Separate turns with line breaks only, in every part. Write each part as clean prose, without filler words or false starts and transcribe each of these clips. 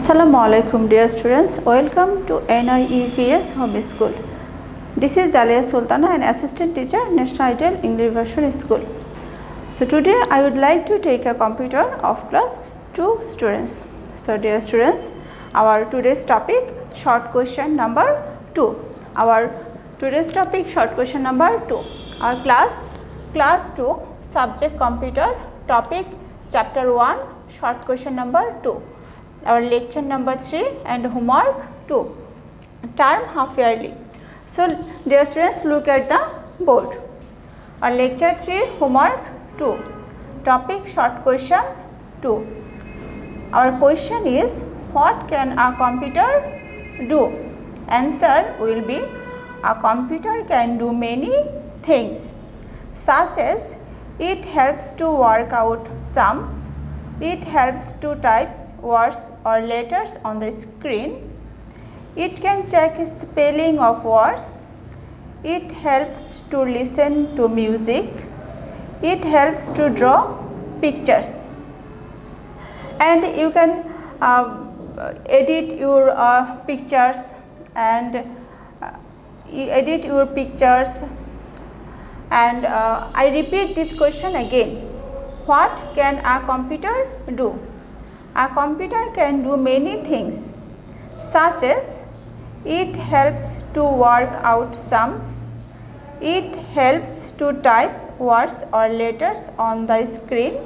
Assalamualaikum dear students, welcome to NIEVS Home School. This is Daliya Sultana, an assistant teacher, National Ideal English Version School. So today I would like to take a computer of class 2 students. So dear students, our today's topic short question number 2. Our today's topic short question number 2. Our class 2 subject computer, topic chapter 1 short question number 2. Our lecture number 3 and homework 2, term half yearly. So dear students, look at the board. Our lecture 3, homework 2, topic short question 2. Our question is, what can a computer do? Answer will be, a computer can do many things, such as it helps to work out sums, it helps to type words or letters on the screen, it can check spelling of words, it helps to listen to music, it helps to draw pictures, and you can edit your pictures and I repeat this question again. What can a computer do? A computer can do many things, such as it helps to work out sums, it helps to type words or letters on the screen,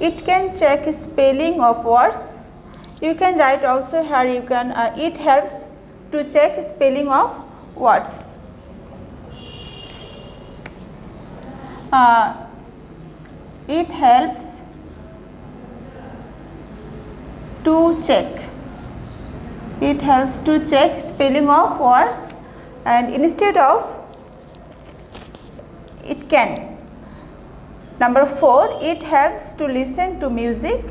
it can check spelling of words. You can write also here, you can it helps to check spelling of words. It helps to check. It helps to check spelling of words, and instead of it can. Number 4, it helps to listen to music.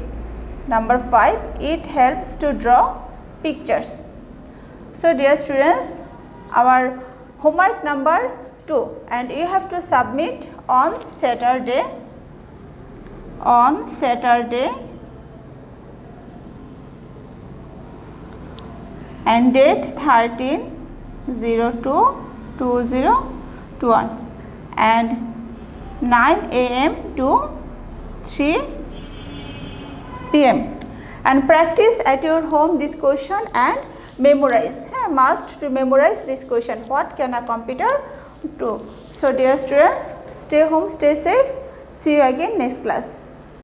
Number 5, it helps to draw pictures. So dear students, our homework number 2, and you have to submit on Saturday. And date 13/02/2021 and 9 AM to 3 PM, and practice at your home this question and memorize. Must to memorize this question. What can a computer do? So dear students, stay home, stay safe. See you again next class.